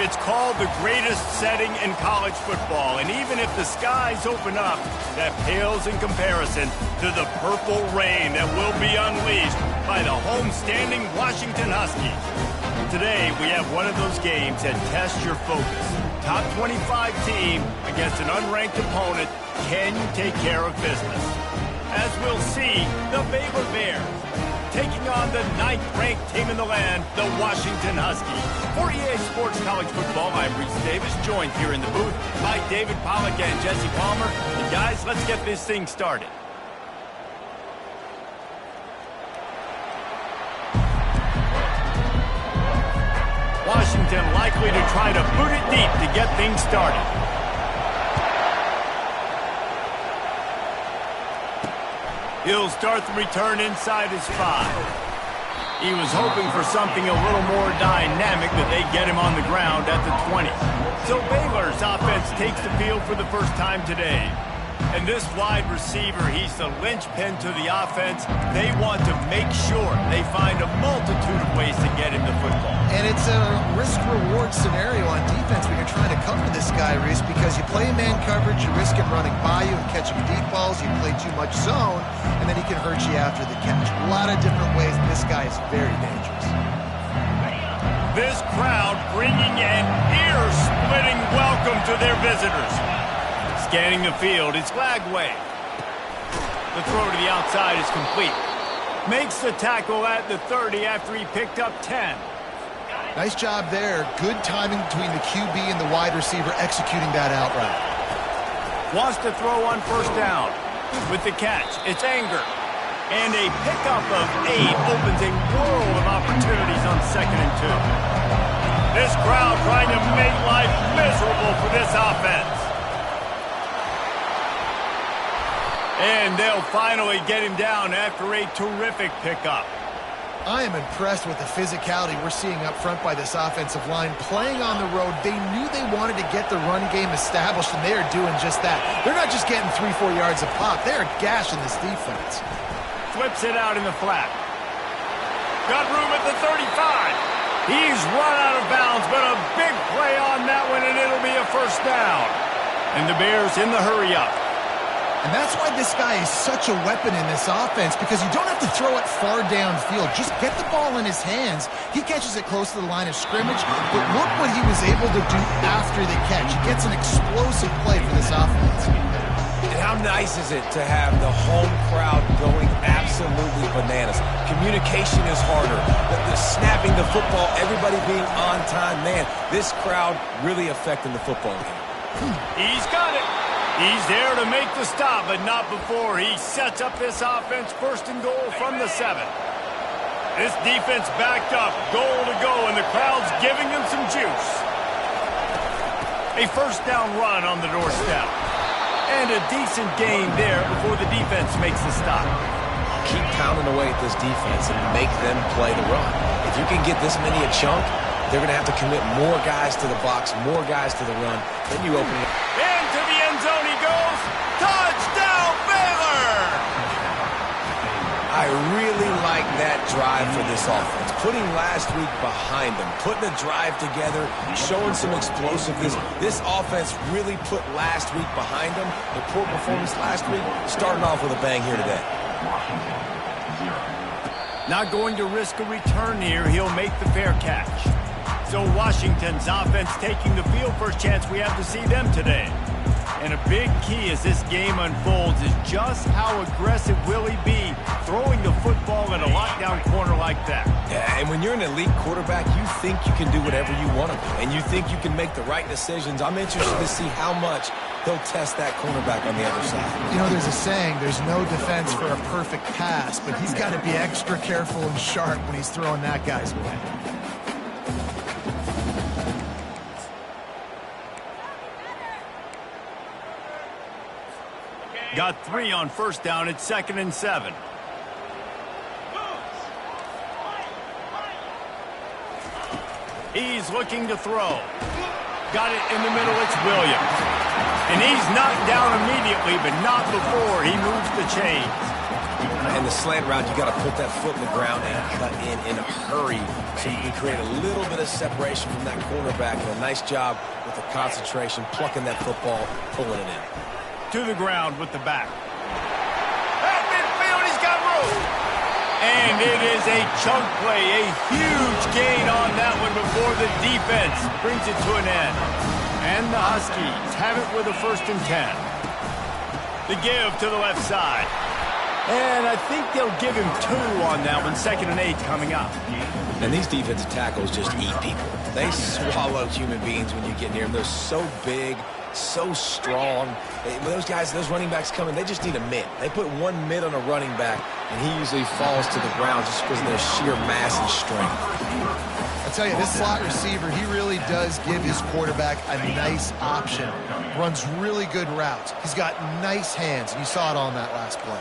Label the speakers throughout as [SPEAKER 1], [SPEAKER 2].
[SPEAKER 1] It's called the greatest setting in college football, and even if the skies open up, that pales in comparison to the purple rain that will be unleashed by the homestanding Washington Huskies. Today, we have one of those games that tests your focus. Top 25 team against an unranked opponent. Can you take care of business? As we'll see, the Baylor Bears taking on the 9th-ranked team in the land, the Washington Huskies. For EA Sports College Football, I'm Reese Davis, joined here in the booth by David Pollack and Jesse Palmer. And guys, let's get this thing started. Washington likely to try to boot it deep to get things started. He'll start the return inside his 5. He was hoping for something a little more dynamic, that they get him on the ground at the 20. So Baylor's offense takes the field for the first time today. And this wide receiver, he's the linchpin to the offense. They want to make sure they find a multitude of ways to get him the football.
[SPEAKER 2] And it's a risk-reward scenario on defense when you're trying to cover this guy, Reese, because you play man coverage, you risk him running by you and catching deep balls. You play too much zone, and then he can hurt you after the catch. A lot of different ways. This guy is very dangerous.
[SPEAKER 1] This crowd bringing an ear-splitting welcome to their visitors. Scanning the field, it's Lagway. The throw to the outside is complete. Makes the tackle at the 30 after he picked up 10.
[SPEAKER 2] Nice job there. Good timing between the QB and the wide receiver executing that out route.
[SPEAKER 1] Wants to throw on first down. With the catch, it's Anger. And a pickup of 8 opens a world of opportunities on 2nd and 2. This crowd trying to make life miserable for this offense. And they'll finally get him down after a terrific pickup.
[SPEAKER 2] I am impressed with the physicality we're seeing up front by this offensive line. Playing on the road, they knew they wanted to get the run game established, and they are doing just that. They're not just getting 3-4 yards a pop. They're gashing this defense.
[SPEAKER 1] Flips it out in the flat. Got room at the 35. He's run out of bounds, but a big play on that one, and it'll be a first down. And the Bears in the hurry-up.
[SPEAKER 2] And that's why this guy is such a weapon in this offense, because you don't have to throw it far downfield. Just get the ball in his hands. He catches it close to the line of scrimmage, but look what he was able to do after the catch. He gets an explosive play for this offense.
[SPEAKER 3] And how nice is it to have the home crowd going absolutely bananas? Communication is harder. The snapping the football, everybody being on time. Man, this crowd really affecting the football game.
[SPEAKER 1] He's got it. He's there to make the stop, but not before he sets up this offense first and goal from the 7. This defense backed up, goal to go, and the crowd's giving them some juice. A first down run on the doorstep. And a decent gain there before the defense makes the stop.
[SPEAKER 3] Keep pounding away at this defense and make them play the run. If you can get this many a chunk, they're going to have to commit more guys to the box, more guys to the run. Then you open it up.
[SPEAKER 1] Into the end zone he goes. Touchdown, Baylor!
[SPEAKER 3] I really like that drive for this offense. Putting last week behind them, putting a drive together, showing some explosiveness. This offense really put last week behind them. The poor performance last week, starting off with a bang here today.
[SPEAKER 1] Not going to risk a return here. He'll make the fair catch. So Washington's offense taking the field. First chance we have to see them today. And a big key as this game unfolds is just how aggressive will he be throwing the football in a lockdown corner like that.
[SPEAKER 3] Yeah, and when you're an elite quarterback, you think you can do whatever you want to do, and you think you can make the right decisions. I'm interested to see how much he'll test that cornerback on the other side.
[SPEAKER 2] You know, there's a saying, there's no defense for a perfect pass, but he's got to be extra careful and sharp when he's throwing that guy's way.
[SPEAKER 1] Got 3 on first down. It's 2nd and 7. He's looking to throw. Got it in the middle. It's Williams. And he's knocked down immediately, but not before he moves the chains.
[SPEAKER 3] And the slant route, you got to put that foot in the ground and cut in a hurry so you can create a little bit of separation from that cornerback. And a nice job with the concentration, plucking that football, pulling it in.
[SPEAKER 1] To the ground with the back. At midfield, he's got room. And it is a chunk play, a huge gain on that one before the defense brings it to an end. And the Huskies have it with a 1st and 10. The give to the left side. And I think they'll give him 2 on that one. 2nd and 8 coming up.
[SPEAKER 3] And these defensive tackles just eat people. They swallow human beings when you get near them. They're so big, so strong. When those guys, those running backs come in, they just need a mid. They put 1 mid on a running back, and he usually falls to the ground just because of their sheer mass and strength.
[SPEAKER 2] I tell you, this slot receiver, he really does give his quarterback a nice option. Runs really good routes. He's got nice hands, and you saw it on that last play.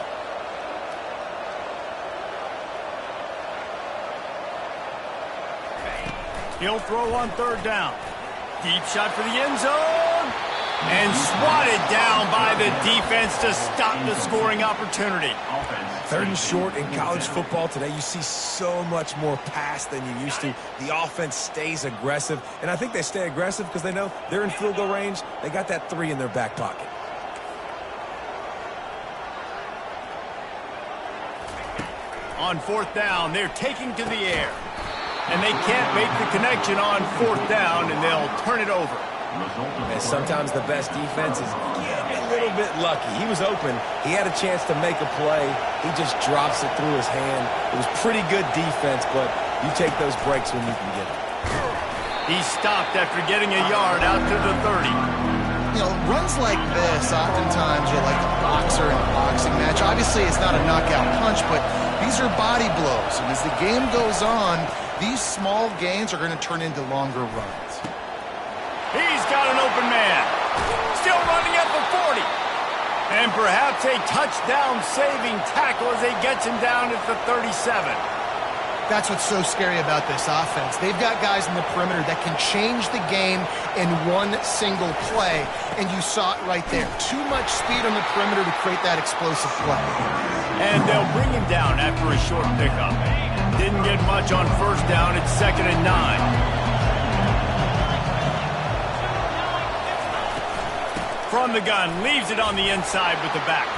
[SPEAKER 1] He'll throw on 3rd down. Deep shot for the end zone. And swatted down by the defense to stop the scoring opportunity.
[SPEAKER 3] 3rd and short in college football today. You see so much more pass than you used to. The offense stays aggressive. And I think they stay aggressive because they know they're in field goal range. They got that 3 in their back pocket.
[SPEAKER 1] On 4th down, they're taking to the air. And they can't make the connection on 4th down, and they'll turn it over.
[SPEAKER 3] And sometimes the best defense is getting a little bit lucky. He was open. He had a chance to make a play. He just drops it through his hand. It was pretty good defense, but you take those breaks when you can get them.
[SPEAKER 1] He stopped after getting a yard out to the 30.
[SPEAKER 2] You know, runs like this, oftentimes you're like a boxer in a boxing match. Obviously, it's not a knockout punch, but these are body blows. And as the game goes on, these small gains are going to turn into longer runs.
[SPEAKER 1] He's got an open man. Still running at the 40. And perhaps a touchdown-saving tackle as he gets him down at the 37.
[SPEAKER 2] That's what's so scary about this offense. They've got guys in the perimeter that can change the game in one single play, and you saw it right there. Too much speed on the perimeter to create that explosive play.
[SPEAKER 1] And they'll bring him down after a short pickup. Didn't get much on 1st down. It's 2nd and 9. From the gun, leaves it on the inside with the back.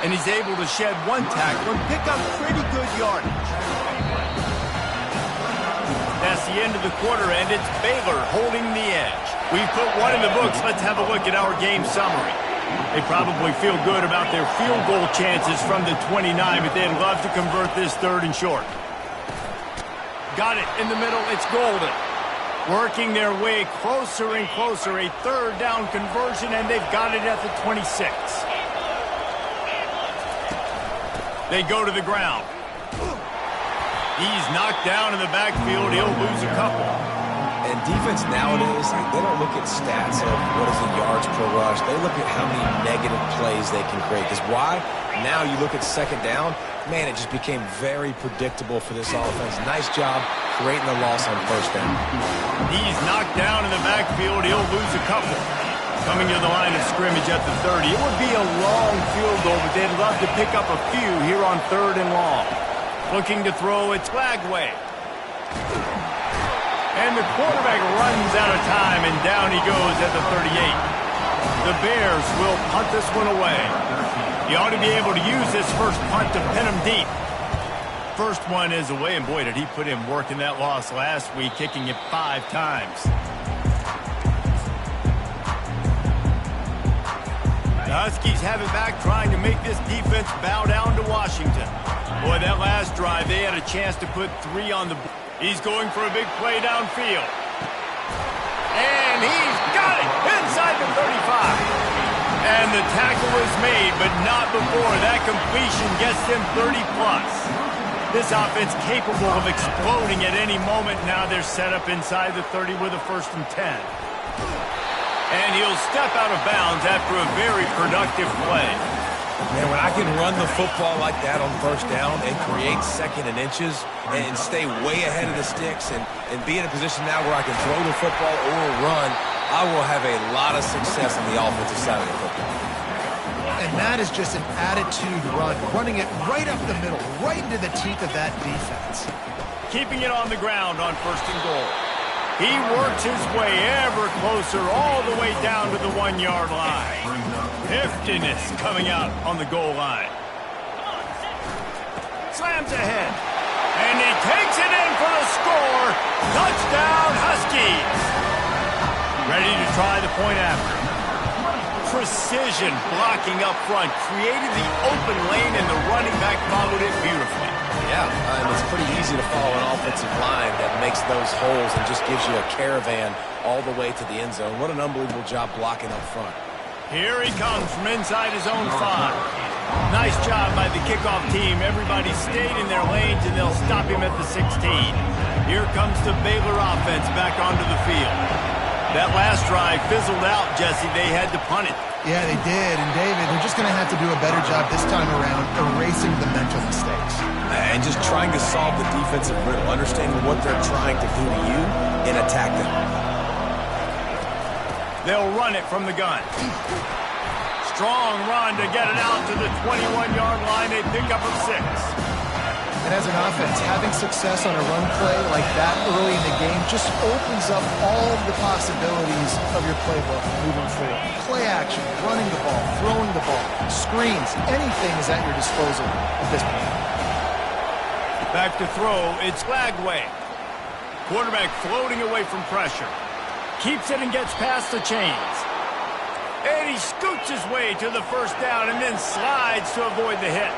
[SPEAKER 1] And he's able to shed 1 tackle and pick up pretty good yardage. That's the end of the quarter, and it's Baylor holding the edge. We've put 1 in the books. Let's have a look at our game summary. They probably feel good about their field goal chances from the 29, but they'd love to convert this 3rd and short. Got it in the middle. It's Golden. Working their way closer and closer. A 3rd down conversion, and they've got it at the 26. They go to the ground. He's knocked down in the backfield. He'll lose a couple.
[SPEAKER 3] And defense nowadays, they don't look at stats of what is the yards per rush. They look at how many negative plays they can create. Because why? Now you look at 2nd down, man, it just became very predictable for this offense. Nice job creating the loss on 1st down.
[SPEAKER 1] He's knocked down in the backfield. He'll lose a couple. Coming to the line of scrimmage at the 30. It would be a long field goal, but they'd love to pick up a few here on 3rd and long. Looking to throw, it's Flagway. And the quarterback runs out of time, and down he goes at the 38. The Bears will punt this one away. He ought to be able to use this first punt to pin him deep. First one is away, and boy, did he put in work in that loss last week, kicking it 5 times. The Huskies have it back, trying to make this defense bow down to Washington. Boy, that last drive, they had a chance to put 3 on the board. He's going for a big play downfield. And he's got it inside the 35. And the tackle is made, but not before that completion gets them 30-plus. This offense capable of exploding at any moment. Now they're set up inside the 30 with a 1st and 10. And he'll step out of bounds after a very productive play.
[SPEAKER 3] Man, when I can run the football like that on 1st down and create 2nd and inches and stay way ahead of the sticks and be in a position now where I can throw the football or run, I will have a lot of success on the offensive side of the football.
[SPEAKER 2] And that is just an attitude run, running it right up the middle, right into the teeth of that defense.
[SPEAKER 1] Keeping it on the ground on 1st and goal. He works his way ever closer all the way down to the 1-yard line. Heftiness coming out on the goal line. Slams ahead. And he takes it in for the score. Touchdown, Huskies. Ready to try the point after. Precision blocking up front. Created the open lane, and the running back followed it beautifully.
[SPEAKER 3] Yeah, and it's pretty easy to follow an offensive line that makes those holes and just gives you a caravan all the way to the end zone. What an unbelievable job blocking up front.
[SPEAKER 1] Here he comes from inside his own 5. Nice job by the kickoff team. Everybody stayed in their lanes, and they'll stop him at the 16. Here comes the Baylor offense back onto the field. That last drive fizzled out, Jesse. They had to punt it.
[SPEAKER 2] Yeah, they did. And, David, they're just going to have to do a better job this time around erasing the mental mistakes.
[SPEAKER 3] And just trying to solve the defensive riddle, understanding what they're trying to do to you and attack them.
[SPEAKER 1] They'll run it from the gun. Strong run to get it out to the 21-yard line. They pick up a 6.
[SPEAKER 2] And as an offense, having success on a run play like that early in the game just opens up all the possibilities of your playbook moving forward. Play action, running the ball, throwing the ball, screens, anything is at your disposal at this point.
[SPEAKER 1] Back to throw, it's Lagway. Quarterback floating away from pressure. Keeps it and gets past the chains. And he scoots his way to the 1st down and then slides to avoid the hit.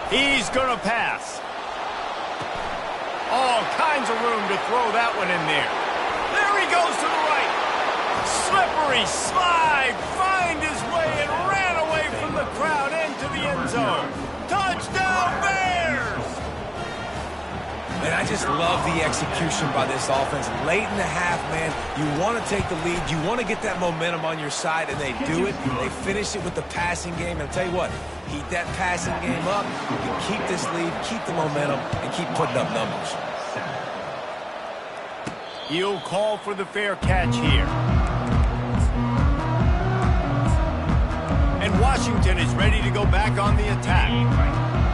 [SPEAKER 1] He's going to pass. All kinds of room to throw that one in there. There he goes to the right. Slippery slide. Find his way and ran away from the crowd into the end zone. Touchdown, Bears!
[SPEAKER 3] And I just love the execution by this offense. Late in the half, man, you want to take the lead. You want to get that momentum on your side, and they do it. They finish it with the passing game. And I'll tell you what, heat that passing game up. You can keep this lead, keep the momentum, and keep putting up numbers.
[SPEAKER 1] He'll call for the fair catch here. And Washington is ready to go back on the attack.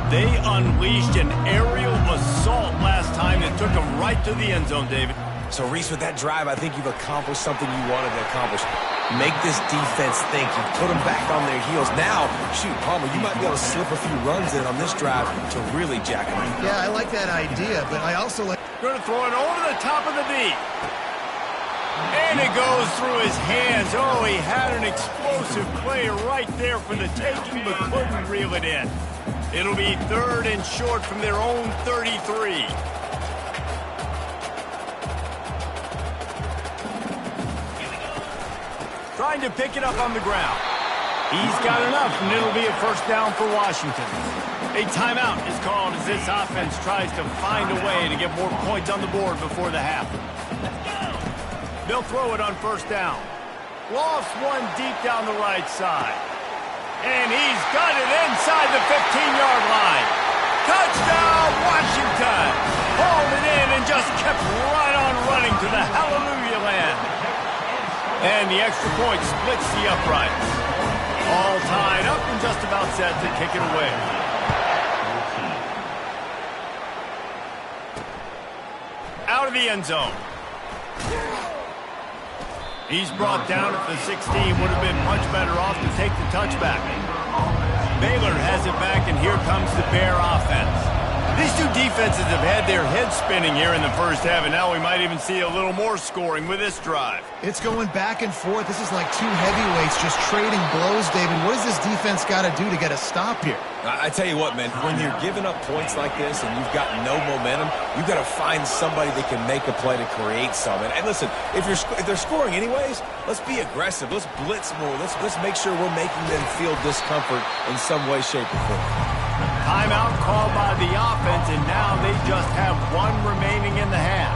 [SPEAKER 1] They unleashed an aerial assault last time that took them right to the end zone, David.
[SPEAKER 3] So, Reese, with that drive, I think you've accomplished something you wanted to accomplish. Make this defense think. You put them back on their heels. Now, shoot, Palmer, you might be able to slip a few runs in on this drive to really jack them up.
[SPEAKER 2] Yeah, I like that idea, but I also like...
[SPEAKER 1] Going to throw it over the top of the D. And it goes through his hands. Oh, he had an explosive play right there for the taking, but couldn't reel it in. It'll be 3rd and short from their own 33. Trying to pick it up on the ground. He's got enough, and it'll be a 1st down for Washington. A timeout is called as this offense tries to find a way to get more points on the board before the half. They'll throw it on 1st down. Lofts one deep down the right side. And he's got it inside the 15-yard line. Touchdown, Washington! Hauled it in and just kept right on running to the hallelujah land. And the extra point splits the uprights. All tied up and just about set to kick it away. Out of the end zone. He's brought down at the 16. Would have been much better off to take the touchback. Baylor has it back, and here comes the Bear offense. These two defenses have had their heads spinning here in the 1st half, and now we might even see a little more scoring with this drive.
[SPEAKER 2] It's going back and forth. This is like two heavyweights just trading blows, David. What does this defense got to do to get a stop here?
[SPEAKER 3] I tell you what, man, when you're giving up points like this and you've got no momentum, you've got to find somebody that can make a play to create some. And listen, if they're scoring anyways, let's be aggressive. Let's blitz more. Let's make sure we're making them feel discomfort in some way, shape, or form.
[SPEAKER 1] Timeout called by the offense, and now they just have one remaining in the half.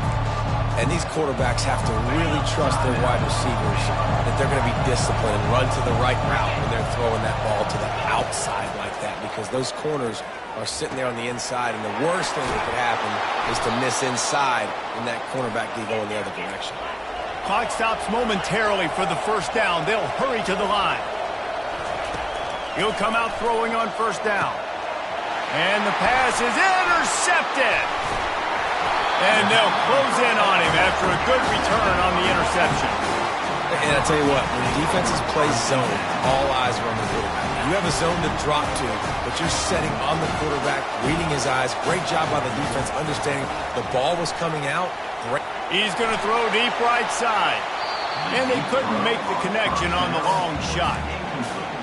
[SPEAKER 3] And these quarterbacks have to really trust their wide receivers that they're going to be disciplined and run to the right route when they're throwing that ball to the outside like that, because those corners are sitting there on the inside, and the worst thing that could happen is to miss inside and that cornerback be going the other direction.
[SPEAKER 1] Clock stops momentarily for the first down. They'll hurry to the line. He'll come out throwing on first down. And the pass is intercepted. And they'll close in on him after a good return on the interception.
[SPEAKER 3] And I tell you what, when defenses play zone, all eyes are on the quarterback. You have a zone to drop to, but you're setting on the quarterback, reading his eyes. Great job by the defense, understanding the ball was coming out. Great.
[SPEAKER 1] He's going to throw deep right side. And they couldn't make the connection on the long shot.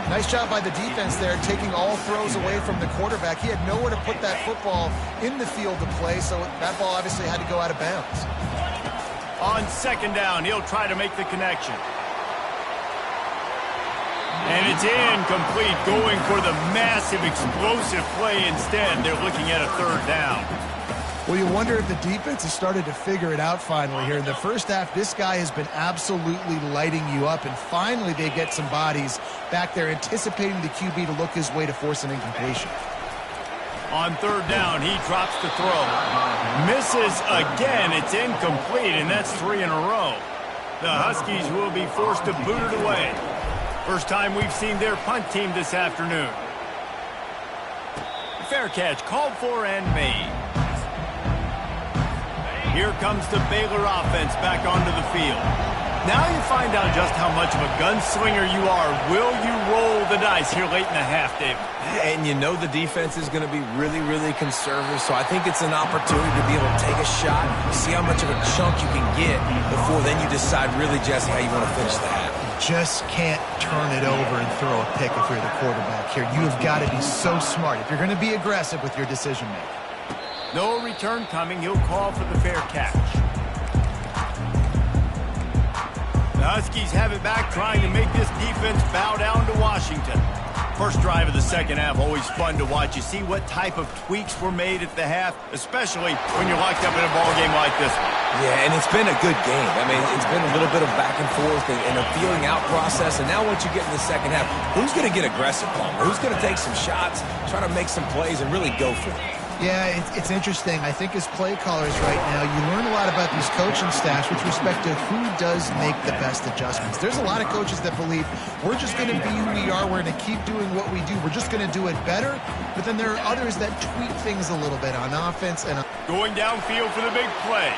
[SPEAKER 2] Nice job by the defense there, taking all throws away from the quarterback. He had nowhere to put that football in the field to play, so that ball obviously had to go out of bounds.
[SPEAKER 1] On second down, he'll try to make the connection. And it's incomplete, going for the massive, explosive play instead. They're looking at a third down.
[SPEAKER 2] Well, you wonder if the defense has started to figure it out finally here. In the first half, this guy has been absolutely lighting you up, and finally they get some bodies back there anticipating the QB to look his way to force an incompletion.
[SPEAKER 1] On third down, he drops the throw. Misses again. It's incomplete, and that's 3 in a row. The Huskies will be forced to boot it away. First time we've seen their punt team this afternoon. Fair catch called for and made. Here comes the Baylor offense back onto the field. Now you find out just how much of a gunslinger you are. Will you roll the dice here late in the half, David?
[SPEAKER 3] And you know the defense is going to be really, really conservative, so I think it's an opportunity to be able to take a shot, see how much of a chunk you can get before then you decide really, Jesse, how you want to finish the half.
[SPEAKER 2] Just can't turn it over and throw a pick if you're the quarterback here. You have got to be so smart if you're going to be aggressive with your decision-making.
[SPEAKER 1] No return coming. He'll call for the fair catch. The Huskies have it back, trying to make this defense bow down to Washington. First drive of the second half, always fun to watch. You see what type of tweaks were made at the half, especially when you're locked up in a ball game like this one.
[SPEAKER 3] Yeah, and it's been a good game. I mean, it's been a little bit of back and forth and a feeling out process. And now once you get in the second half, who's going to get aggressive, Palmer? Who's going to take some shots, try to make some plays, and really go for it?
[SPEAKER 2] Yeah, it's interesting. I think as play callers right now, you learn a lot about these coaching staffs with respect to who does make the best adjustments. There's a lot of coaches that believe we're just going to be who we are. We're going to keep doing what we do. We're just going to do it better. But then there are others that tweak things a little bit on offense. And
[SPEAKER 1] going downfield for the big play.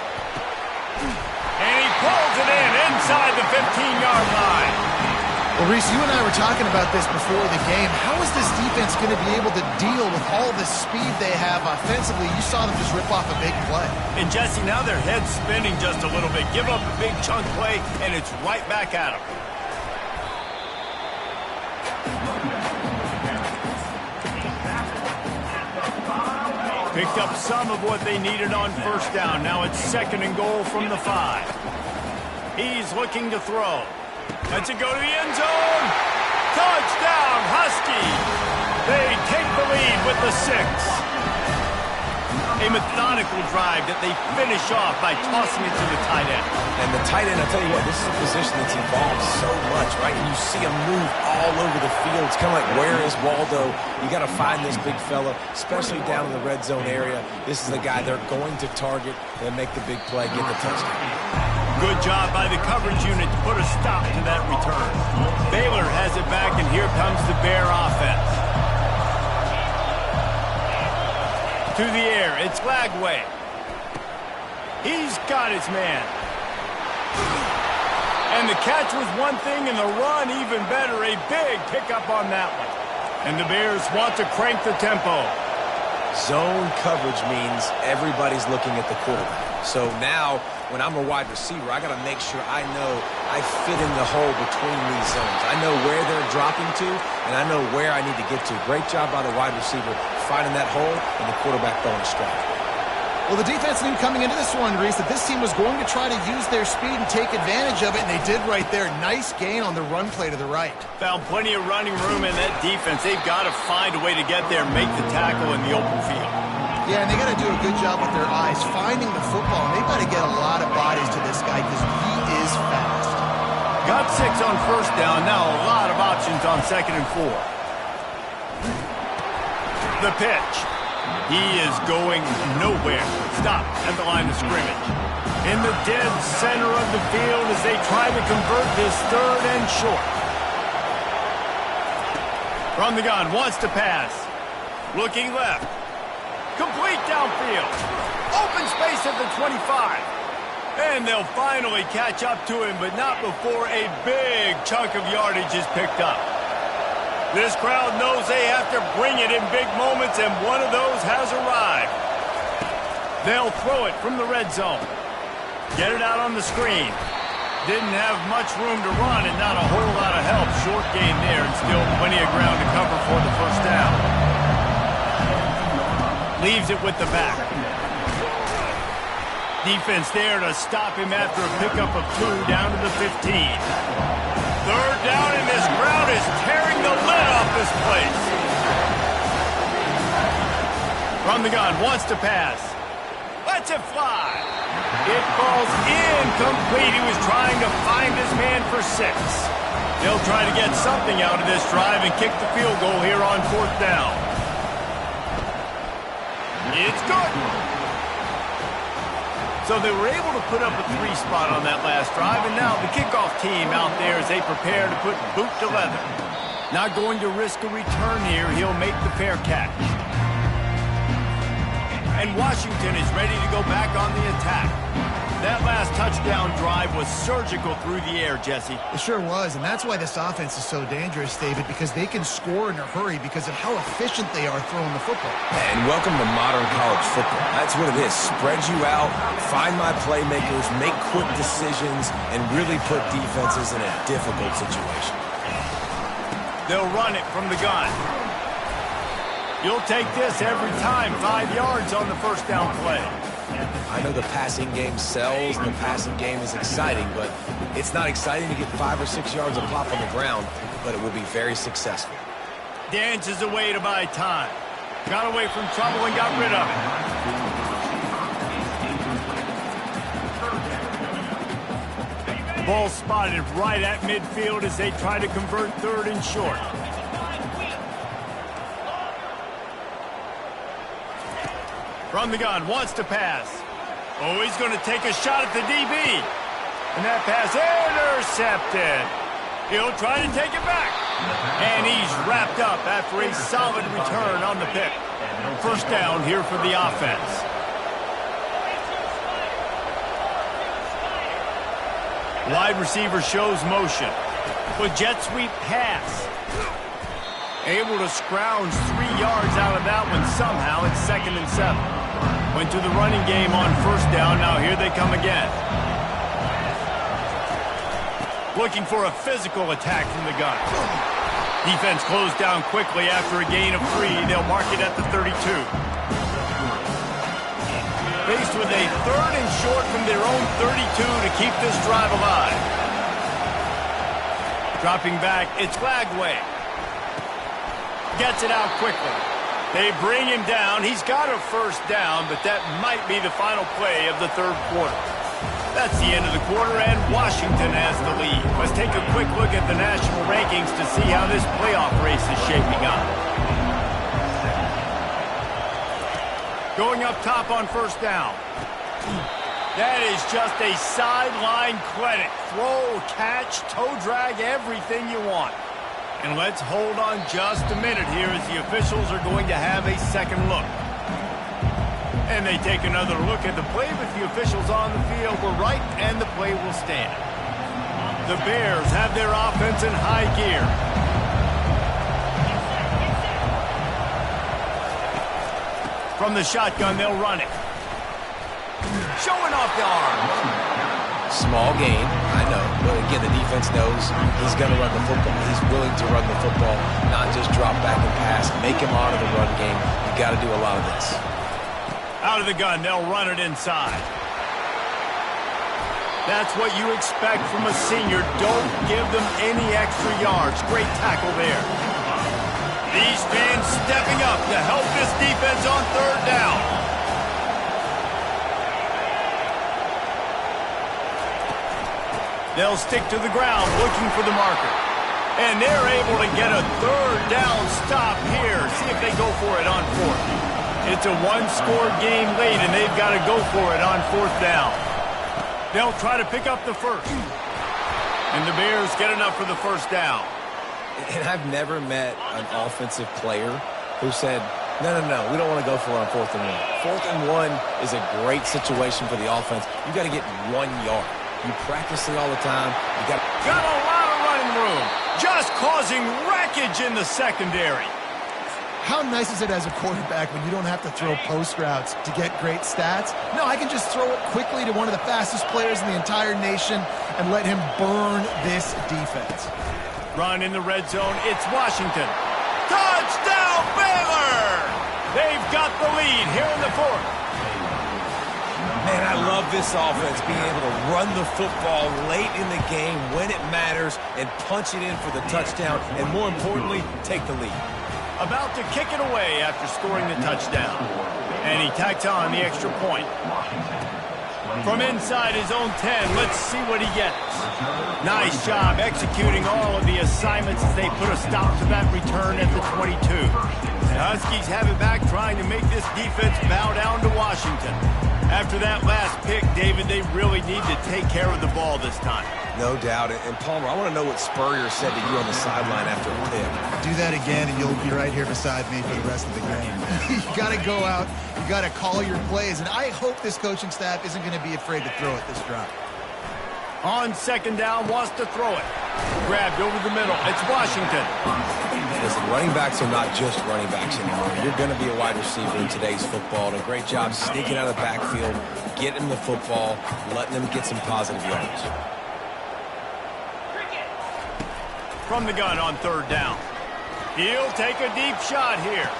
[SPEAKER 1] And he pulls it in inside the 15-yard line.
[SPEAKER 2] Well, Reese, you and I were talking about this before the game. How is this defense going to be able to deal with all the speed they have offensively? You saw them just rip off a big play.
[SPEAKER 1] And, Jesse, now their head's spinning just a little bit. Give up a big chunk play, and it's right back at them. Picked up some of what they needed on first down. Now it's second and goal from the 5. He's looking to throw. Lets it go to the end zone. Touchdown, Huskies. They take the lead with the 6. A methodical drive that they finish off by tossing it to the tight end.
[SPEAKER 3] And the tight end, I'll tell you what, this is a position that's evolved so much, right? And you see him move all over the field. It's kind of like, where is Waldo? You got to find this big fella, especially down in the red zone area. This is the guy they're going to target and make the big play, get the touchdown.
[SPEAKER 1] Good job by the coverage unit to put a stop to that return. Baylor has it back, and here comes the Bear offense. To the air, it's Lagway. He's got his man. And the catch was one thing, and the run even better. A big pickup on that one. And the Bears want to crank the tempo.
[SPEAKER 3] Zone coverage means everybody's looking at the quarterback. So now, when I'm a wide receiver, I got to make sure I know I fit in the hole between these zones. I know where they're dropping to, and I know where I need to get to. Great job by the wide receiver finding that hole, and the quarterback throwing a strike.
[SPEAKER 2] Well, the defense knew coming into this one, Reese, that this team was going to try to use their speed and take advantage of it, and they did right there. Nice gain on the run play to the right.
[SPEAKER 1] Found plenty of running room in that defense. They've got to find a way to get there, make the tackle in the open field.
[SPEAKER 2] Yeah, and they got to do a good job with their eyes, finding the football, and they've got to get a lot of bodies to this guy because he is fast.
[SPEAKER 1] Got 6 on first down. Now a lot of options on second and 4. The pitch. He is going nowhere. Stop at the line of scrimmage. In the dead center of the field as they try to convert this 3rd and short. From the gun, wants to pass. Looking left. Complete downfield. Open space at the 25. And they'll finally catch up to him, but not before a big chunk of yardage is picked up. This crowd knows they have to bring it in big moments, and one of those has arrived. They'll throw it from the red zone. Get it out on the screen. Didn't have much room to run and not a whole lot of help. Short game there and still plenty of ground to cover for the first down. Leaves it with the back. Defense there to stop him after a pickup of 2 down to the 15. 3rd down, and this crowd is tearing the lid off this place. From the gun, wants to pass. Lets it fly. It falls incomplete. He was trying to find his man for 6. They'll try to get something out of this drive and kick the field goal here on 4th down. It's good. So they were able to put up a 3 spot on that last drive, and now the kickoff team out there as they prepare to put boot to leather. Not going to risk a return here. He'll make the fair catch. And Washington is ready to go back on the attack. That last touchdown drive was surgical through the air, Jesse.
[SPEAKER 2] It sure was, and that's why this offense is so dangerous, David, because they can score in a hurry because of how efficient they are throwing the football.
[SPEAKER 3] And welcome to modern college football. That's what it is. Spread you out, find my playmakers, make quick decisions, and really put defenses in a difficult situation.
[SPEAKER 1] They'll run it from the gun. You'll take this every time. 5 yards on the first down play.
[SPEAKER 3] I know the passing game sells and the passing game is exciting, but it's not exciting to get 5 or 6 yards of pop on the ground, but it will be very successful.
[SPEAKER 1] Dances away to buy time. Got away from trouble and got rid of it. Ball spotted right at midfield as they try to convert 3rd and short. From the gun, wants to pass. Oh, he's going to take a shot at the DB. And that pass intercepted. He'll try to take it back. And he's wrapped up after a solid return on the pick. First down here for the offense. Wide receiver shows motion. With jet sweep pass. Able to scrounge 3 yards out of that one somehow. It's 2nd and 7. Went to the running game on first down. Now here they come again. Looking for a physical attack from the gun. Defense closed down quickly after a gain of 3. They'll mark it at the 32. Faced with a 3rd and short from their own 32 to keep this drive alive. Dropping back, it's Flagway. Gets it out quickly. They bring him down. He's got a first down, but that might be the final play of the 3rd quarter. That's the end of the quarter, and Washington has the lead. Let's take a quick look at the national rankings to see how this playoff race is shaping up. Going up top on first down. That is just a sideline clinic. Throw, catch, toe drag, everything you want. And let's hold on just a minute here as the officials are going to have a second look. And they take another look at the play, but the officials on the field were right, and the play will stand. The Bears have their offense in high gear. From the shotgun, they'll run it. Showing off the arm.
[SPEAKER 3] Small gain, I know, but again, the defense knows he's going to run the football. He's willing to run the football, not just drop back and pass, make him honor the run game. You got to do a lot of this.
[SPEAKER 1] Out of the gun, they'll run it inside. That's what you expect from a senior. Don't give them any extra yards. Great tackle there. These fans stepping up to help this defense on 3rd down. They'll stick to the ground looking for the marker. And they're able to get a 3rd down stop here. See if they go for it on 4th. It's a 1-score game late, and they've got to go for it on 4th down. They'll try to pick up the first. And the Bears get enough for the first down.
[SPEAKER 3] And I've never met an offensive player who said, no, we don't want to go for it on 4th and 1. 4th and 1 is a great situation for the offense. You got to get 1 yard. You practice it all the time.
[SPEAKER 1] Got a lot of running room. Just causing wreckage in the secondary.
[SPEAKER 2] How nice is it as a quarterback when you don't have to throw post routes to get great stats? No, I can just throw it quickly to one of the fastest players in the entire nation and let him burn this defense.
[SPEAKER 1] Run in the red zone. It's Washington. Touchdown, Baylor! They've got the lead here in the 4th.
[SPEAKER 3] Man, I love this offense, being able to run the football late in the game when it matters and punch it in for the touchdown, and more importantly, take the lead.
[SPEAKER 1] About to kick it away after scoring the touchdown. And he tacks on the extra point. From inside his own 10, let's see what he gets. Nice job executing all of the assignments as they put a stop to that return at the 22. The Huskies have it back, trying to make this defense bow down to Washington. After that last pick, David, they really need to take care of the ball this time.
[SPEAKER 3] No doubt. And Palmer, I want to know what Spurrier said to you on the sideline after a pick.
[SPEAKER 2] Do that again, and you'll be right here beside me for the rest of the game. You got to go out. You got to call your plays, and I hope this coaching staff isn't going to be afraid to throw it this drive.
[SPEAKER 1] On 2nd down, wants to throw it. Grabbed over the middle. It's Washington.
[SPEAKER 3] Listen, running backs are not just running backs anymore. You're going to be a wide receiver in today's football. And a great job sneaking out of the backfield, getting the football, letting them get some positive yards.
[SPEAKER 1] From the gun on 3rd down. He'll take a deep shot here.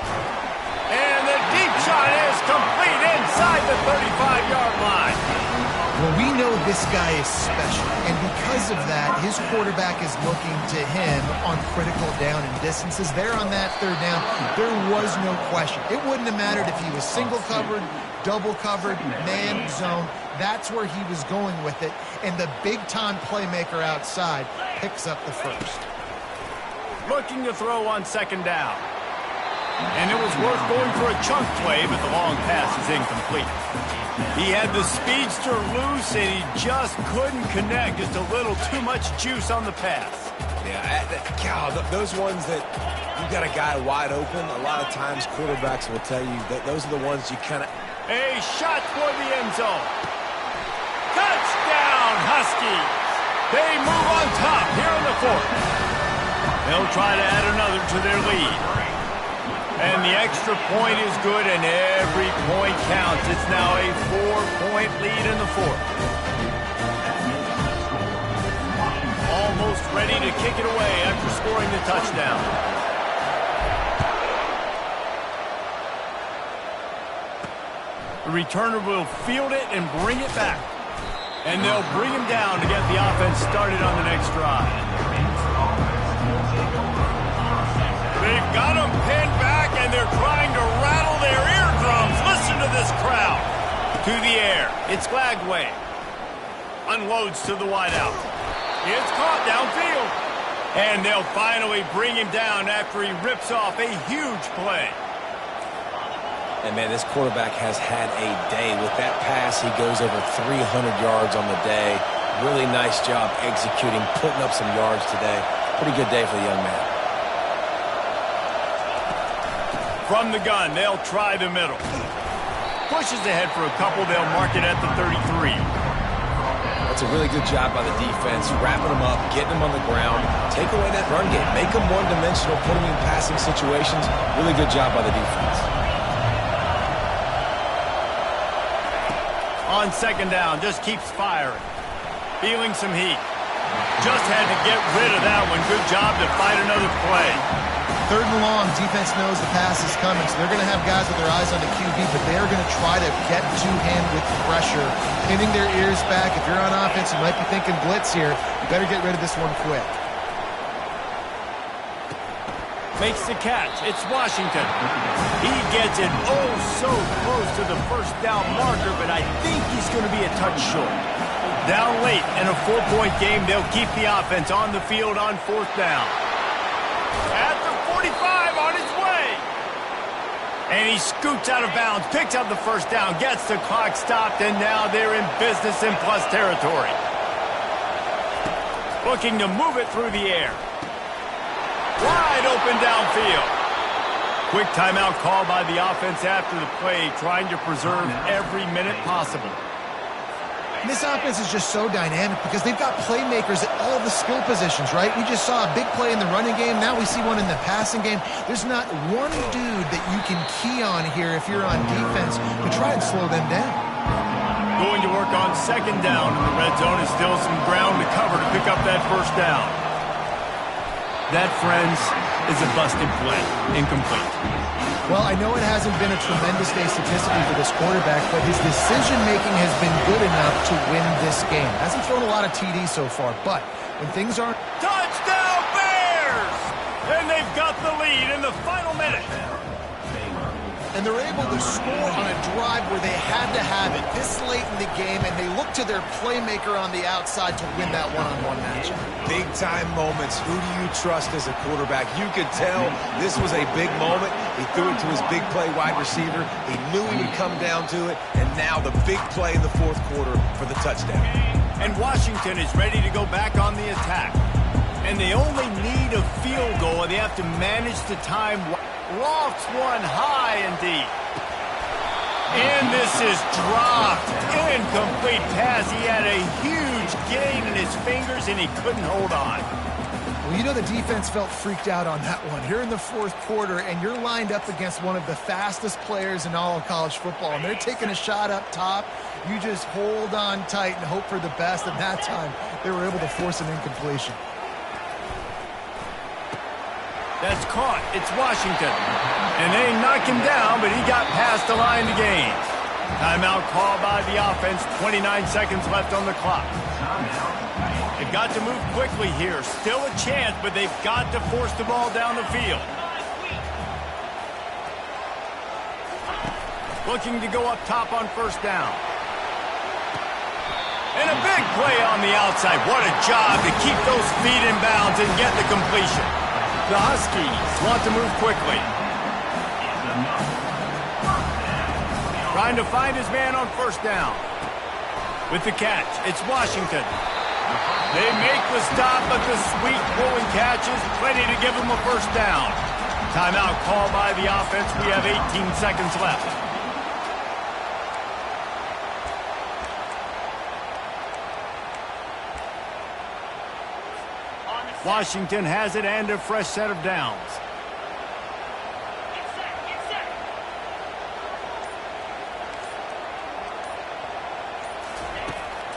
[SPEAKER 1] And the deep shot is complete inside the 35-yard line.
[SPEAKER 2] Well, we know this guy is special, and because of that, his quarterback is looking to him on critical down and distances. There on that 3rd down, there was no question. It wouldn't have mattered if he was single covered, double covered, man zone. That's where he was going with it, and the big-time playmaker outside picks up the first.
[SPEAKER 1] Looking to throw on 2nd down. And it was worth going for a chunk play, but the long pass is incomplete. He had the speedster loose, and he just couldn't connect. Just a little too much juice on the pass.
[SPEAKER 3] Yeah, God, those ones that you got a guy wide open, a lot of times quarterbacks will tell you that those are the ones you kind of...
[SPEAKER 1] A shot toward the end zone. Touchdown, Huskies. They move on top here in the 4th. They'll try to add another to their lead. And the extra point is good, and every point counts. It's now a 4-point lead in the 4th. Almost ready to kick it away after scoring the touchdown. The returner will field it and bring it back. And they'll bring him down to get the offense started on the next drive. They've got him pinned back, and they're trying to rattle their eardrums. Listen to this crowd. To the air. It's Glagway. Unloads to the wideout. It's caught downfield. And they'll finally bring him down after he rips off a huge play.
[SPEAKER 3] And, man, this quarterback has had a day. With that pass, he goes over 300 yards on the day. Really nice job executing, putting up some yards today. Pretty good day for the young man.
[SPEAKER 1] From the gun, they'll try the middle. Pushes ahead for a couple. They'll mark it at the 33.
[SPEAKER 3] That's a really good job by the defense, wrapping them up, getting them on the ground, take away that run game, make them one-dimensional, put them in passing situations. Really good job by the defense.
[SPEAKER 1] On 2nd down, just keeps firing. Feeling some heat. Just had to get rid of that one. Good job to fight another play.
[SPEAKER 2] 3rd and long, defense knows the pass is coming, so they're going to have guys with their eyes on the QB, but they're going to try to get to him with pressure, pinning their ears back. If you're on offense, you might be thinking blitz here. You better get rid of this one quick.
[SPEAKER 1] Makes the catch. It's Washington. He gets it oh so close to the first down marker, but I think he's going to be a touch short. Down late in a 4-point game, they'll keep the offense on the field on 4th down. At the 45, on his way. And he scoots out of bounds, picks up the first down, gets the clock stopped, and now they're in business in plus territory. Looking to move it through the air. Wide open downfield. Quick timeout call by the offense after the play, trying to preserve every minute possible.
[SPEAKER 2] And this offense is just so dynamic because they've got playmakers at all the skill positions, right? We just saw a big play in the running game. Now we see one in the passing game. There's not one dude that you can key on here if you're on defense to try and slow them down.
[SPEAKER 1] Going to work on second down in the red zone is still some ground to cover to pick up that first down. That, friends, is a busted play. Incomplete.
[SPEAKER 2] Well, I know it hasn't been a tremendous day statistically for this quarterback, but his decision-making has been good enough to win this game. Hasn't thrown a lot of TDs so far, but when things aren't...
[SPEAKER 1] Touchdown, Bears! And they've got the lead in the final minute.
[SPEAKER 2] And they're able to score on a drive where they had to have it this late in the game, and they look to their playmaker on the outside to win that one-on-one matchup.
[SPEAKER 3] Big-time moments. Who do you trust as a quarterback? You could tell this was a big moment. He threw it to his big play wide receiver. He knew he would come down to it, and now the big play in the fourth quarter for the touchdown.
[SPEAKER 1] And Washington is ready to go back on the attack. And they only need a field goal, and they have to manage the time. Lofts one high and deep. And this is dropped. Incomplete pass. He had a huge gain in his fingers, and he couldn't hold on.
[SPEAKER 2] Well, you know the defense felt freaked out on that one. You're in the fourth quarter, and you're lined up against one of the fastest players in all of college football, and they're taking a shot up top. You just hold on tight and hope for the best, and that time they were able to force an incompletion.
[SPEAKER 1] That's caught. It's Washington. And they knock him down, but he got past the line to gain. Timeout call by the offense. 29 seconds left on the clock. They've got to move quickly here. Still a chance, but they've got to force the ball down the field. Looking to go up top on first down. And a big play on the outside. What a job to keep those feet in bounds and get the completion. The Huskies want to move quickly. Trying to find his man on first down. With the catch, it's Washington. They make the stop, but the sweet rolling catch is plenty to give them a first down. Timeout call by the offense. We have 18 seconds left. Washington has it and a fresh set of downs.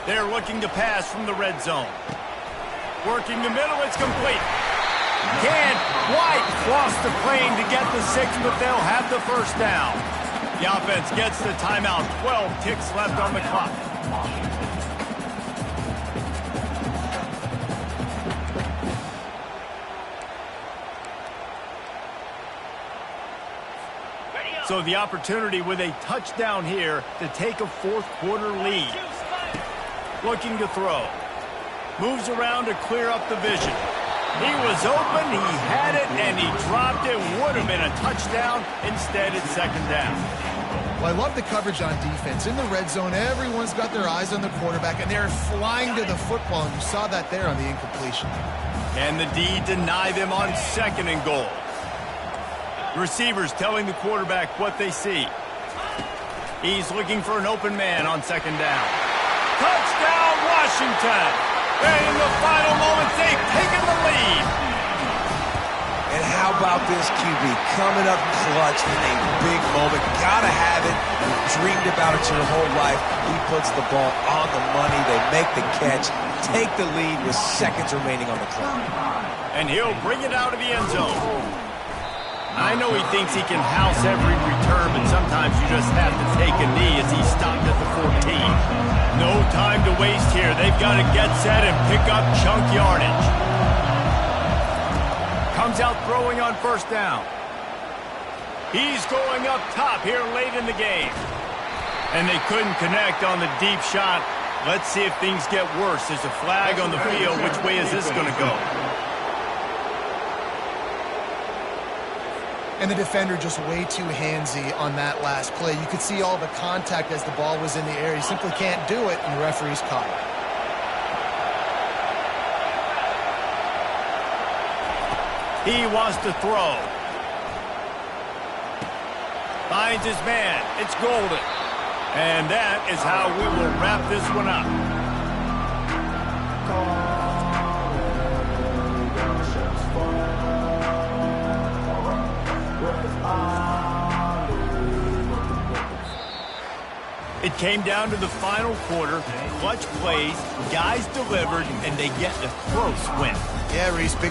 [SPEAKER 1] They're looking to pass from the red zone. Working the middle, it's complete. Can't quite cross the plane to get the 6, but they'll have the first down. The offense gets the timeout. 12 ticks left on the clock. So the opportunity with a touchdown here to take a fourth quarter lead. Looking to throw. Moves around to clear up the vision. He was open, he had it, and he dropped it. Would have been a touchdown. Instead, it's second down.
[SPEAKER 2] Well, I love the coverage on defense. In the red zone, everyone's got their eyes on the quarterback, and they're flying to the football, and you saw that there on the incompletion.
[SPEAKER 1] And the D deny them on second and goal. Receivers telling the quarterback what they see. He's looking for an open man on second down. Touchdown, Washington! And in the final moments, they've taken the lead.
[SPEAKER 3] And how about this QB coming up clutch in a big moment? Gotta have it. You've dreamed about it your whole life. He puts the ball on the money. They make the catch, take the lead with seconds remaining on the clock.
[SPEAKER 1] And he'll bring it out of the end zone. I know he thinks he can house every return, but sometimes you just have to take a knee as he stopped at the 14. No time to waste here. They've got to get set and pick up chunk yardage. Comes out throwing on first down. He's going up top here late in the game. And they couldn't connect on the deep shot. Let's see if things get worse. There's a flag on the field. Which way is this going to go?
[SPEAKER 2] And the defender just way too handsy on that last play. You could see all the contact as the ball was in the air. He simply can't do it, and the referee's caught it.
[SPEAKER 1] He wants to throw. Finds his man. It's golden. And that is how we will wrap this one up. It came down to the final quarter. Clutch plays, guys delivered, and they get the close win.
[SPEAKER 2] Yeah, Reese.